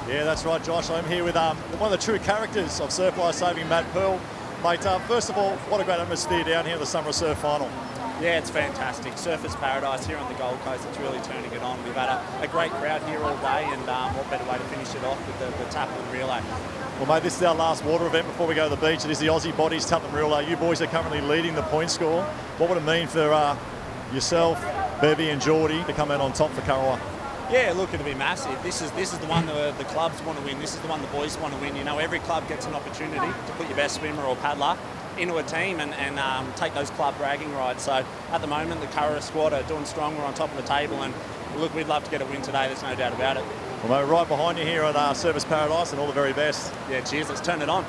Yeah, that's right, Josh. I'm here with one of the true characters of surf life saving, Matt Pearl. Mate, first of all, what a great atmosphere down here at the Summer Surf Final. Yeah, it's fantastic. Surfers paradise here on the Gold Coast. It's really turning it on. We've had a great crowd here all day, and what better way to finish it off with the Taplin relay. Well, mate, this is our last water event before we go to the beach. It is the Aussie Bodies Taplin relay. You boys are currently leading the point score. What would it mean for yourself, Bevy and Geordie to come out on top for Kurrawa? Yeah, look, it'll be massive. This is the one the clubs want to win. This is the one the boys want to win. You know, every club gets an opportunity to put your best swimmer or paddler into a team and take those club bragging rights. So at the moment, the Kurrawa squad are doing strong. We're on top of the table, and look, we'd love to get a win today. There's no doubt about it. Well, mate, right behind you here at Service Paradise, and all the very best. Yeah, cheers. Let's turn it on.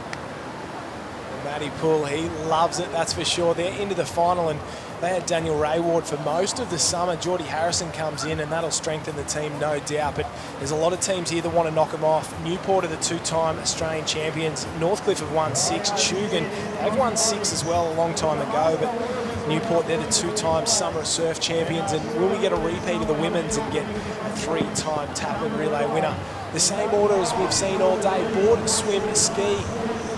Matty Poole, he loves it, that's for sure. They're into the final, and they had Daniel Rayward for most of the summer. Geordie Harrison comes in, and that'll strengthen the team, no doubt. But there's a lot of teams here that want to knock them off. Newport are the two-time Australian champions. Northcliffe have won 6. Tugun, they've won 6 as well a long time ago. But Newport, they're the two-time summer surf champions. And will we get a repeat of the women's and get a 3-time Taplin relay winner? The same order as we've seen all day: board, swim, ski.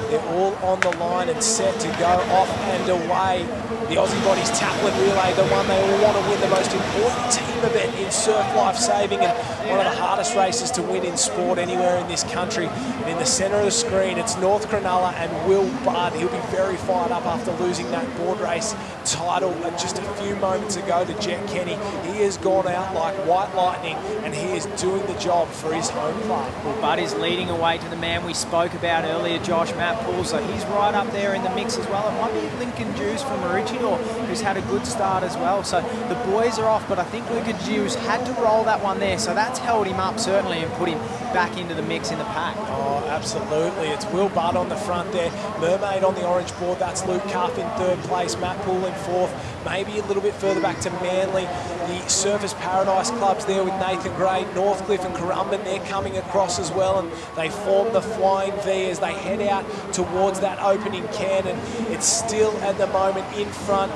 They're all on the line and set to go off and away. The Aussie Bodies Taplin relay, the one they all want to win, the most important team event in surf life saving, and one of the hardest races to win in sport anywhere in this country. And in the centre of the screen, it's North Cronulla and Will Budd. He'll be very fired up after losing that board race title just a few moments ago to Jet Kenny. He has gone out like white lightning, and he is doing the job for his home club. Well, Budd is leading away to the man we spoke about earlier, Josh, Matt Poole, so he's right up there in the mix as well. It might be Lincoln Juice from Maroochydore, who's had a good start as well. So the boys are off, but I think Lincoln Juice had to roll that one there, so that's held him up certainly and put him back into the mix in the pack. Oh, absolutely. It's Will Budd on the front there. Mermaid on the orange board. That's Luke Cuff in 3rd place. Matt Poole in 4th. Maybe a little bit further back to Manly. The Surfers Paradise clubs there with Nathan Gray. Northcliffe and Currumbin, they're coming across as well, and they form the Flying V as they head out towards that opening cannon. It's still at the moment in front.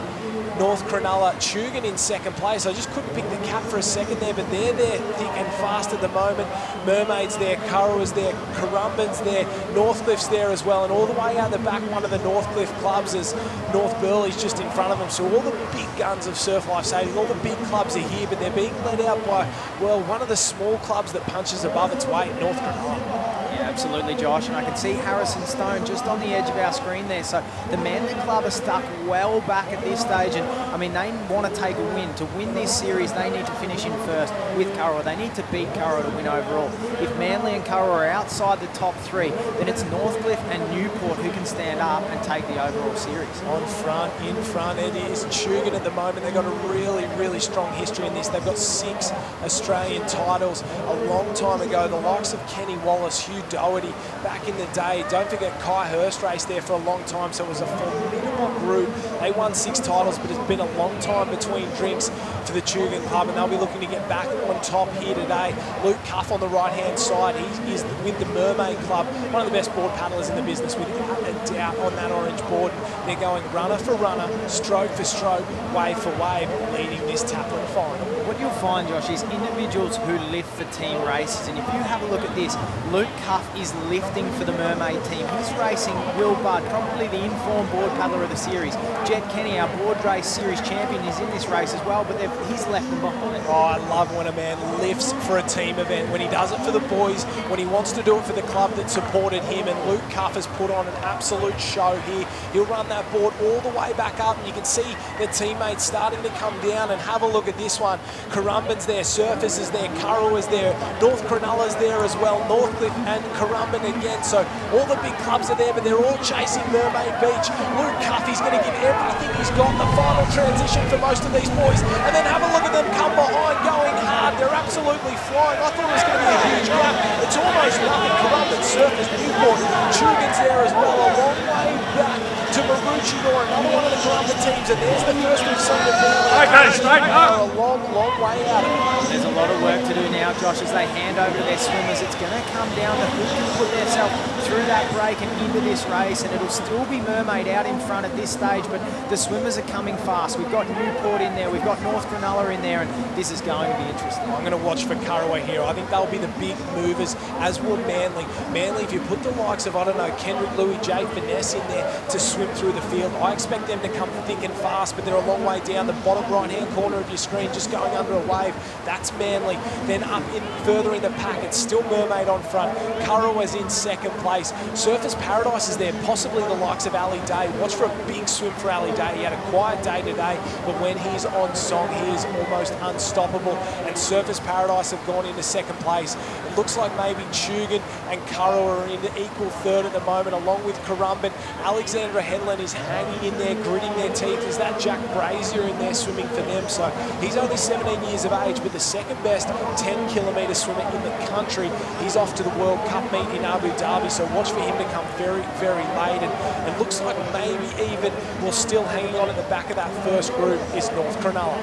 North Cronulla, Tugun in 2nd place. I just couldn't pick the cap for a second there, but they're there thick and fast at the moment. Mermaid's there, Kurrawa's there, Currumbin's there, Northcliffe's there as well, and all the way out the back, one of the Northcliffe clubs is North Burley's just in front of them. So all the big guns of surf life saving, all the big clubs are here, but they're being led out by, well, one of the small clubs that punches above its weight, North Cronulla. Yeah, absolutely, Josh, and I can see Harrison Stone just on the edge of our screen there. So the Manly club are stuck well back at this stage, and I mean, they want to take a win. To win this series, they need to finish in first with Kurrawa. They need to beat Kurrawa to win overall. If Manly and Kurrawa are outside the top 3, then it's Northcliffe and Newport who can stand up and take the overall series. On front, in front, it is Tugun at the moment. They've got a really, really strong history in this. They've got 6 Australian titles a long time ago. The likes of Kenny Wallace, Hugh Doherty back in the day. Don't forget Kai Hurst raced there for a long time, so it was a formidable group. They won 6 titles, but it's been a long time between drinks for the Tugun club, and they'll be looking to get back on top here today. Luke Cuff on the right-hand side. He is with the Mermaid Club, one of the best board paddlers in the business, without a doubt, on that orange board. They're going runner for runner, stroke for stroke, wave for wave, leading this Taplin final. What you'll find, Josh, is individuals who lift for team races, and if you have a look at this, Luke Cuff is lifting for the Mermaid team. He's racing Will Budd, probably the informed board paddler of the series. Jet Kenny, our board race series champion, is in this race as well, but he's left them behind. Oh, I love when a man lifts for a team event, when he does it for the boys, when he wants to do it for the club that supported him, and Luke Cuff has put on an absolute show here. He'll run that board all the way back up, and you can see the teammates starting to come down, and have a look at this one. Currumbin's there, Surfers is there, Kurrawa's there, North Cronulla's there as well, Northcliffe and Currumbin again. So all the big clubs are there, but they're all chasing Mermaid Beach. Luke Cuff, he's going to give everything he's got in the final transition for most of these boys. And then have a look at them come behind, going hard. They're absolutely flying. I thought it was going to be a huge gap. It's almost nothing. Currumbin, Surfers, Newport, Tugun's there as well, a long way back to Maroochydore, another one of the Currumbin teams. And there's the first we've seen of them. Okay, straight up. A long long way out of it. There's a lot of work to do now, Josh, as they hand over to their swimmers. It's going to come down to who can put themselves through that break and into this race, and it'll still be Mermaid out in front at this stage, but the swimmers are coming fast. We've got Newport in there, we've got North Cronulla in there, and this is going to be interesting. I'm going to watch for Kurrawa here. I think they'll be the big movers, as will Manly. Manly, if you put the likes of, I don't know, Kendrick Louis, Jay Finesse in there to swim through the field, I expect them to come thick and fast, but they're a long way down the bottom right-hand corner of your screen, just going under a wave. That's Manly. Then up in further in the pack, it's still Mermaid on front. Kurrawa's in second place. Surfers Paradise is there, possibly the likes of Ali Day. Watch for a big swim for Ali Day. He had a quiet day today, but when he's on song, he is almost unstoppable. And Surfers Paradise have gone into second place. It looks like maybe Tugan and Kurrawa are in equal third at the moment, along with Currumbin. Alexandra Headland is hanging in there, gritting their teeth. Is that Jack Brazier in there swimming for them? So he's only 17 years of age, but the second best 10-kilometre swimmer in the country. He's off to the World Cup meet in Abu Dhabi, so watch for him to come very, very late. And it looks like maybe even we're still hanging on at the back of that first group is North Cronulla.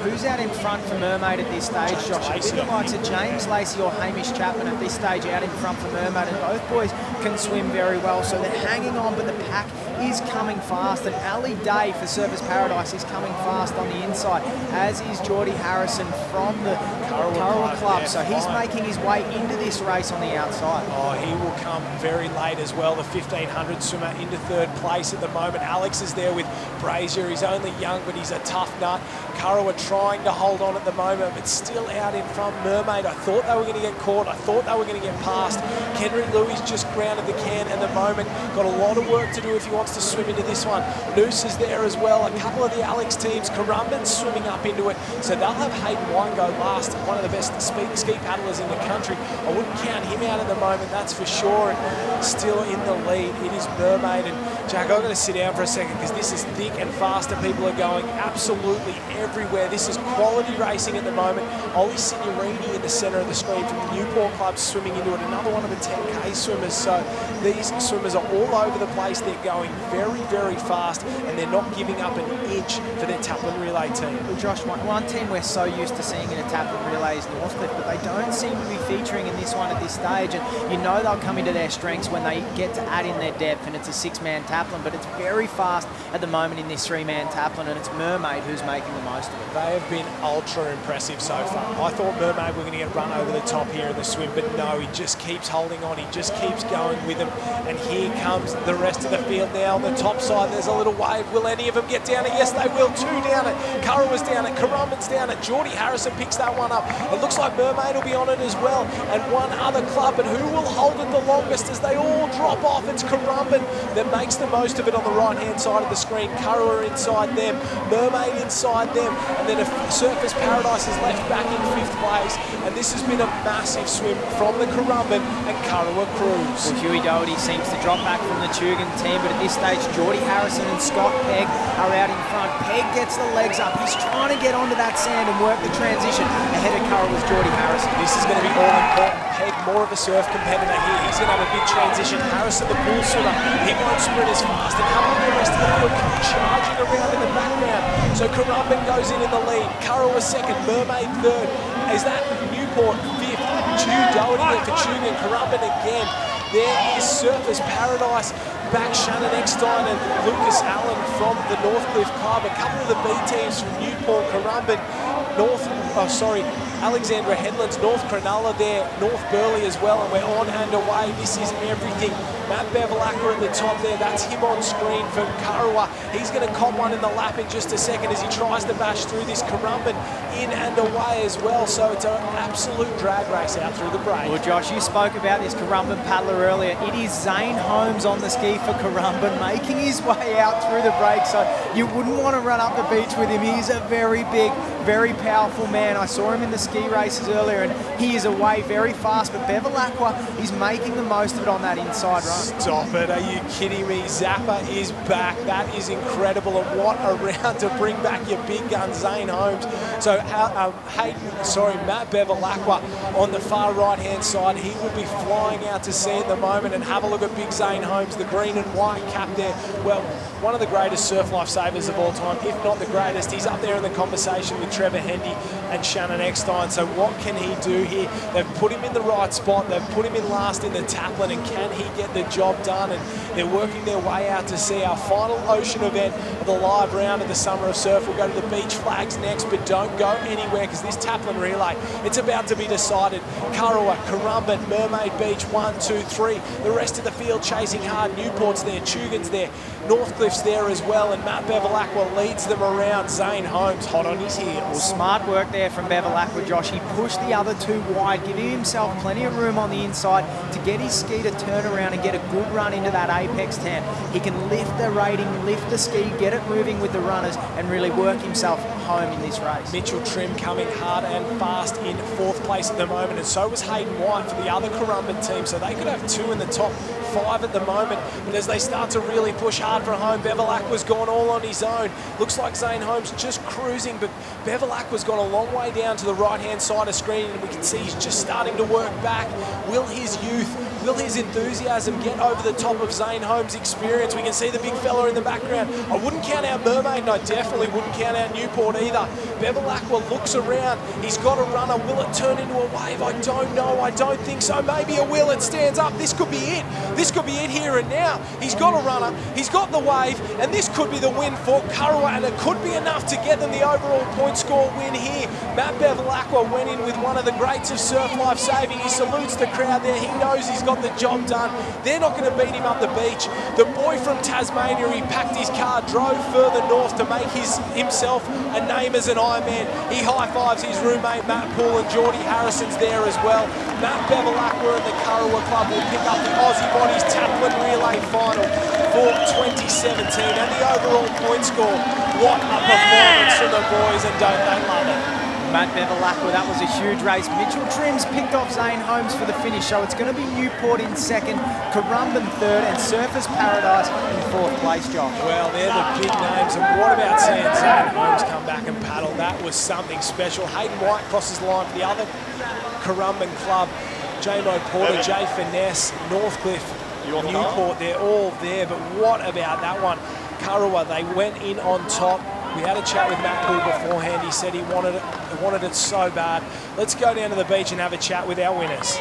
Who's out in front for Mermaid at this stage, Josh? It's the likes of James Lacey or Hamish Chapman at this stage out in front for Mermaid, and both boys can swim very well, so they're hanging on, but the pack is coming fast, and Ali Day for Surfers Paradise is coming fast on the inside, as is Geordie Harrison from the Kurrawa Club, so he's making his way into this race on the outside. Oh, he will come very late as well, the 1500 swimmer into third place at the moment. Alex is there with Brazier. He's only young, but he's a tough nut. Kurrawa trying to hold on at the moment, but still out in front. Mermaid, I thought they were going to get caught. I thought they were going to get past. Kendrick Louis just grounded the can at the moment. Got a lot of work to do if he wants to swim into this one. Noose is there as well. A couple of the Alex teams, Currumbin swimming up into it. So they'll have Hayden Wingo last, one of the best ski paddlers in the country. I wouldn't count him out at the moment, that's for sure. And still in the lead, it is Mermaid. And Jack, I'm going to sit down for a second because this is thick and fast and people are going absolutely everywhere. This is quality racing at the moment. Ollie Signorini in the centre of the screen from the Newport Club swimming into it. Another one of the 10K swimmers. So these swimmers are all over the place. They're going very, very fast and they're not giving up an inch for their Taplin relay team. Well, Josh, one team we're so used to seeing in a Taplin relay is Northcliffe, but they don't seem to be featuring in this one at this stage. And you know they'll come into their strengths when they get to add in their depth, and it's a six-man Taplin, but it's very fast at the moment in this three-man Taplin, and it's Mermaid who's making the most of it. They have been ultra impressive so far. I thought Mermaid were going to get run over the top here in the swim, but no, he just keeps holding on. He just keeps going with them. And here comes the rest of the field now. On the top side, there's a little wave. Will any of them get down it? Yes, they will. Two down it. Kurrawa's down it. Currumbin's down it. Geordie Harrison picks that one up. It looks like Mermaid will be on it as well. And one other club, but who will hold it the longest as they all drop off? It's Currumbin that makes the most of it on the right-hand side of the screen. Kurrawa inside them. Mermaid inside them. And then Surfers Paradise is left back in fifth place. And this has been a massive swim from the Currumbin and Kurrawa crews. Well, Huey Doherty seems to drop back from the Tugan team, but at this stage, Geordie Harrison and Scott Pegg are out in front. Pegg gets the legs up. He's trying to get onto that sand and work the transition ahead of Kurrawa's Geordie Harrison. This is going to be all important. Pegg, more of a surf competitor here. He's going to have a big transition. Harrison, the pool swimmer, he won't sprint as fast. And how the rest of the field come charging around in the background. So Currumbin goes in the lead. Kurrawa second, Mermaid third. Is that Newport fifth? Doherty there for Tugan. Currumbin again. There is Surfers Paradise back. Shannon Eckstein and Lucas Allen from the Northcliffe Club. A couple of the B teams from Newport, Currumbin, Alexandra Headlands, North Cronulla there, North Burleigh as well, and we're on and away. This is everything. Matt Bevilacqua at the top there, that's him on screen for Kurrawa. He's going to cop one in the lap in just a second as he tries to bash through this. Currumbin in and away as well, so it's an absolute drag race out through the break. Well, Josh, you spoke about this Currumbin paddler earlier. It is Zane Holmes on the ski for Currumbin, making his way out through the break, so you wouldn't want to run up the beach with him. He's a very big, very powerful man. I saw him in the ski ski races earlier, and he is away very fast, but Bevilacqua is making the most of it on that inside run. Stop it, are you kidding me? Zappa is back. That is incredible, and what a round to bring back your big gun, Zane Holmes. So Matt Bevilacqua on the far right-hand side, he will be flying out to sea at the moment, and have a look at big Zane Holmes, the green and white cap there. Well, one of the greatest surf lifesavers of all time, if not the greatest. He's up there in the conversation with Trevor Hendy and Shannon Eckstein. So what can he do here? They've put him in the right spot. They've put him in last in the Taplin, and can he get the job done? And they're working their way out to sea. Our final ocean event of the live round of the Summer of Surf. We'll go to the beach flags next, but don't go anywhere, because this Taplin relay, it's about to be decided. Kurrawa, Currumbin, Mermaid Beach, 1, 2, 3. The rest of the field chasing hard. Newport's there, Tugun's there, Northcliffe's there as well, and Matt Bevilacqua leads them around. Zane Holmes hot on his heels. Well, smart work there from Bevilacqua, Josh. He pushed the other two wide, giving himself plenty of room on the inside to get his ski to turn around and get a good run into that apex 10. He can lift the rating, lift the ski, get it moving with the runners, and really work himself home in this race. Mitchell Trim coming hard and fast in 4th place at the moment, and so was Hayden White for the other Currumbin team, so they could have 2 in the top 5 at the moment. But as they start to really push hard for home, Bevilacqua's gone all on his own. Looks like Zane Holmes just cruising, but Bevilacqua's gone a long way down to the right-hand side of screen, and we can see he's just starting to work back. Will his youth, will his enthusiasm get over the top of Zane Holmes' experience? We can see the big fella in the background. I wouldn't count out Mermaid, and I definitely wouldn't count out Newport either. Bevilacqua looks around. He's got a runner. Will it turn into a wave? I don't know. I don't think so. Maybe it will. It stands up. This could be it. This could be it here and now. He's got a runner. He's got the wave, and this could be the win for Kurrawa, and it could be enough to get them the overall point score win here. Matt Bevilacqua went in with one of the greats of surf life saving. He salutes the crowd there. He knows he's got the job done. They're not going to beat him up the beach. The boy from Tasmania, he packed his car, drove further north to make himself a name as an Ironman. He high-fives his roommate Matt Poole, and Geordie Harrison's there as well. Matt Bevilacqua and the Kurrawa Club will pick up the Aussie Bodies Taplin Relay Final for 2017, and the overall point score. What a performance from the boys, and don't they love it? Matt Bevilacqua, that was a huge race. Mitchell Trim's picked off Zane Holmes for the finish, so it's going to be Newport in 2nd, Currumbin 3rd, and Surfers Paradise in 4th place, Josh. Well, they're the big names, and what about seeing Zane Holmes come back and paddle? That was something special. Hayden White crosses the line for the other Currumbin club. J-Mo Porter, Jay Finesse, Northcliffe, Newport, they're all there, but what about that one? Kurrawa, they went in on top. We had a chat with Matt Poole beforehand. He said he wanted it so bad. Let's go down to the beach and have a chat with our winners.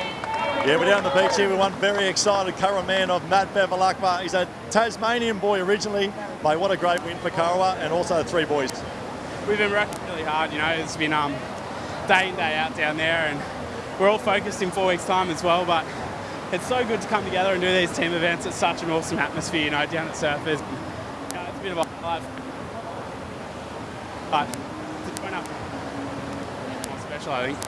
Yeah, we're down the beach here with one very excited Kurrawa man of Matt Bevilacqua. He's a Tasmanian boy originally. Mate, what a great win for Kurrawa, and also the 3 boys. We've been working really hard, you know. It's been day in, day out down there, and we're all focused in 4 weeks' time as well, but it's so good to come together and do these team events. It's such an awesome atmosphere, you know, down at Surfers. You know, it's a bit of a highlight. But to join up, more special, I think.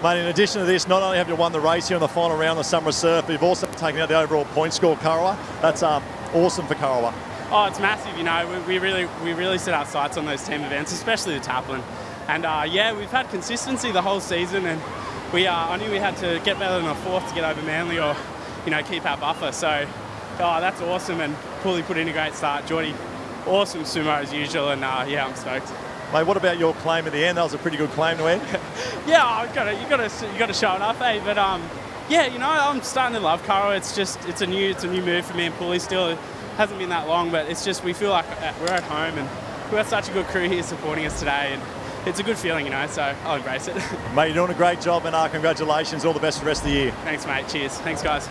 Mate, in addition to this, not only have you won the race here in the final round of the Summer of Surf, but you've also taken out the overall point score, Kurrawa. That's awesome for Kurrawa. Oh, it's massive, you know. We really set our sights on those team events, especially the Taplin. And yeah, we've had consistency the whole season, and I knew we had to get better than a 4th to get over Manly, or, you know, keep our buffer. So, that's awesome, and Pooley put in a great start. Geordie, awesome swimmer as usual, and yeah, I'm stoked. Mate, what about your claim at the end? That was a pretty good claim to end. Yeah, you got to show it up, eh? But yeah, you know, I'm starting to love Kurrawa. It's a new move for me and Pooley. Still, it hasn't been that long, but it's just we feel like we're at home, and we've got such a good crew here supporting us today, and it's a good feeling, you know. So I'll embrace it. Mate, you're doing a great job, and congratulations. All the best for the rest of the year. Thanks, mate. Cheers. Thanks, guys.